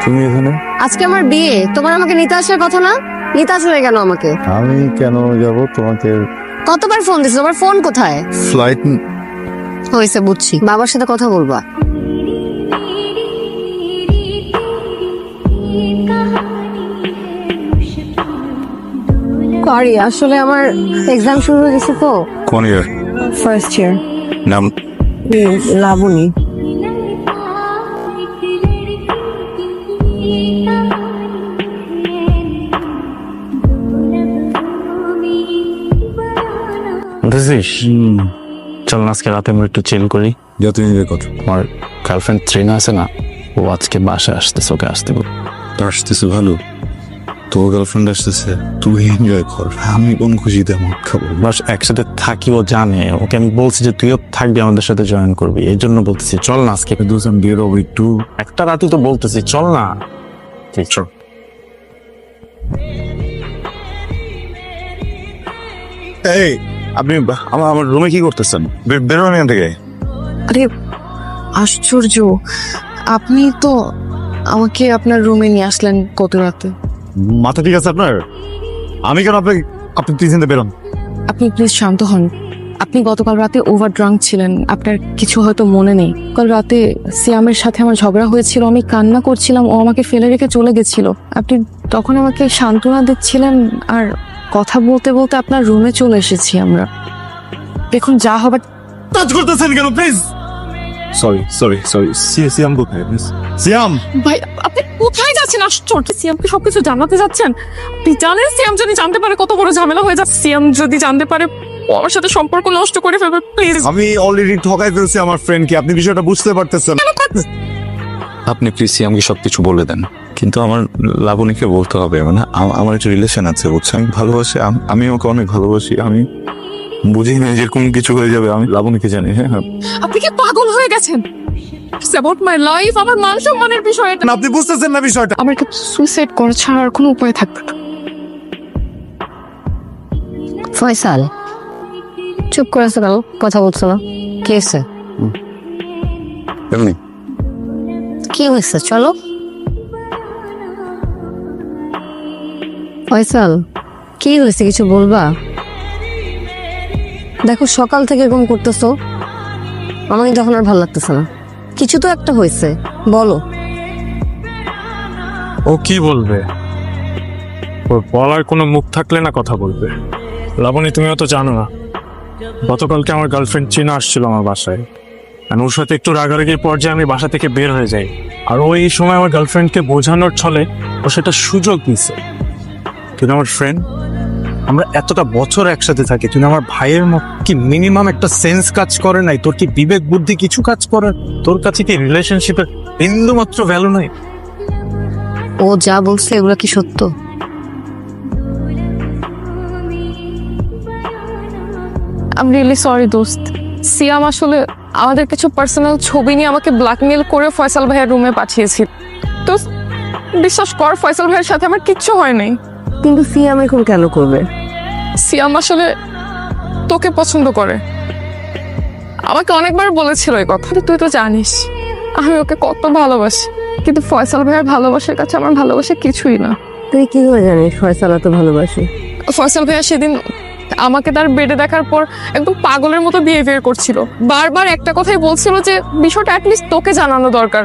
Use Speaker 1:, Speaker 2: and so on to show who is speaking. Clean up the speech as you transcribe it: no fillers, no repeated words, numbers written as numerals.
Speaker 1: তুমি এখানে?
Speaker 2: আজকে আমার বিয়ে, তোমার আমাকে নিতে আসার কথা না? নিতে আসলে কেন আমাকে?
Speaker 1: আমি কেন যাব তোমাকে?
Speaker 2: কতবার ফোন দিছো, তোমার ফোন কোথায়?
Speaker 1: ফ্লাইট
Speaker 2: হয়েছে, বুঝছি, বাবার সাথে কথা বলবা। সরি, আসলে আমার এক্সাম শুরু হয়ে গেছে তো।
Speaker 1: কোন ইয়ার?
Speaker 2: First year.
Speaker 1: নাম?
Speaker 2: লাবণী।
Speaker 3: বুঝেছিস, চল না আজকে রাতে আমরা একটু চিল করি।
Speaker 1: যত নিজের কথা।
Speaker 3: আমার গার্লফ্রেন্ড ট্রিনা আছে না, ও আজকে বাসায় আসতেছে, ওকে আসতে বল।
Speaker 1: আসতেছে ভালো, তোর গার্লফ্রেন্ড আসতেছে, তুই এনজয় কর, আমি কোন খুশিতে মদ খাবো।
Speaker 3: বাস একসাথে থাকি, ও জানে। ওকে আমি বলছি যে তুইও থাকবি, আমাদের সাথে জয়েন করবি, এই জন্য বলতেছি চল না আজকে।
Speaker 1: দুজন বেরোবো একটু।
Speaker 3: একটা রাতে তো বলতেছি চল না। চল।
Speaker 1: এই আপনি আমার রুমে কি করতেছেন? বেরোন এখান থেকে।
Speaker 4: আরে আশ্চর্য, আপনি তো আমাকে আপনার রুমে নিয়ে আসলেন কত রাতে।
Speaker 1: মাথা ঠিক আছে আপনার? আমি কেন আপনি প্লিজ বেরোন।
Speaker 4: আপনি প্লিজ শান্ত হন। আপনি গতকাল রাতে ওভার ড্রাঙ্ক ছিলেন, আপনার কিছু হয়তো মনে নেই। কাল রাতে সিয়ামের সাথে আমার ঝগড়া হয়েছিল, আমি কান্না করছিলাম, ও আমাকে ফেলে রেখে চলে গেছিল। আপনি তখন আমাকে সান্ত্বনা দিচ্ছিলেন, আর কথা বলতে বলতে আপনার রুমে চলে এসেছি আমরা। দেখুন যা হবার।
Speaker 1: টাচ করতেছেন কেন প্লিজ? সরি সিয়াম কোথায়? সিয়াম
Speaker 4: ভাই আপনি কোথায় যাচ্ছেন? আশ্চর্য, সিয়ামকে সবকিছু জানাতে যাচ্ছেন? আপনি জানেন সিয়াম যদি জানতে পারে কত বড় ঝামেলা হয়ে যাচ্ছে? সিয়াম যদি জানতে পারে ও আমার সাথে সম্পর্ক নষ্ট করে ফেলবে। প্লিজ,
Speaker 1: আমি অলরেডি ঠকাই ফেলছি আমার ফ্রেন্ডকে, আপনি বিষয়টা বুঝতে পারতেছেন। আপনি প্লিজ সিয়ামকে সবকিছু বলে দেন। কিন্তু আমার লাবণীকে বলতে হবে, মানে আমার একটা রিলেশন আছে, বুঝছেন? আমি ভালোবাসি, আমি ওকে অনেক ভালোবাসি। আমি বুঝি না যেরকম কিছু হয়ে যাবে, আমি লাবণীকে জানি। হ্যাঁ
Speaker 4: আপনি কি পাগল হয়ে গেছেন? It's about my life, আমার মান সম্মানের বিষয় এটা।
Speaker 1: আপনি বুঝতেছেন না বিষয়টা।
Speaker 4: আমার কি সুইসাইড করা ছাড়া আর কোনো উপায় থাকবে না?
Speaker 2: ফয়সাল, চুপ করে আছো কেন? কথা বলছো না? কি হয়েছে?
Speaker 1: এমনি
Speaker 2: কি হয়েছে? চলো। ফয়সাল, কি হয়েছে, কিছু বলবা? দেখো সকাল থেকে এরকম করতেছো, আমাকে তখন আর ভালো লাগতেছে না। কিছু তো একটা হয়েছে, বলো।
Speaker 3: ও কি বলবে? ওর বলার কোনো মুখ থাকলে না কথা বলবে। লাবণী, তুমিও তো জানো না, গতকালকে আমার গার্লফ্রেন্ড চীনা আসছিল আমার বাসায়। আর ওর সাথে একটু রাগারাগির পর্যায়ে আমি বাসা থেকে বের হয়ে যাই। আর ও এই সময় আমার গার্লফ্রেন্ডকে বোঝানোর ছলে ও সেটা সুযোগ নিছে। তুই আমার ফ্রেন্ড, আমরা এতটা বছর একসাথে থাকি, তুই আমার ভাইয়ের মতো। কি মিনিমাম একটা সেন্স কাজ করে নাই? তোর কি বিবেক বুদ্ধি কিছু কাজ করে? তোর কাছে কি রিলেশনশিপের বিন্দু মাত্র ভ্যালু নাই?
Speaker 2: ও যা বলছে এগুলো কি সত্য?
Speaker 4: I'm really sorry দোস্ত। সিয়াম আসলে আমাদের কিছু পার্সোনাল ছবি নিয়ে আমাকে ব্ল্যাকমেল করে ফয়সাল ভাইয়ের রুমে পাঠিয়েছিল। তো বিশ্বাস কর, ফয়সাল ভাইয়ের সাথে আমার কিচ্ছু হয় নাই।
Speaker 2: কিন্তু সিয়াম এখন কেন করবে?
Speaker 4: সিয়াম আসলে তোকে পছন্দ করে, আমাকে অনেকবার বলেছিল এই কথা। তুই তো জানিস আমি ওকে কত ভালোবাসি, কিন্তু ফয়সাল ভাইয়ের ভালোবাসার কাছে আমার ভালোবাসা কিছুই না।
Speaker 2: তুই কি করে জানিস ফয়সাল এত ভালোবাসি?
Speaker 4: ফয়সাল ভাইয়া সেদিন আমাকে তার বেডে দেখার পর একদম পাগলের মতো বিহেভিয়ার করছিল, বারবার একটা কথাই বলছিল যে বিষয়টা অ্যাটলিস্ট তোকে জানানো দরকার।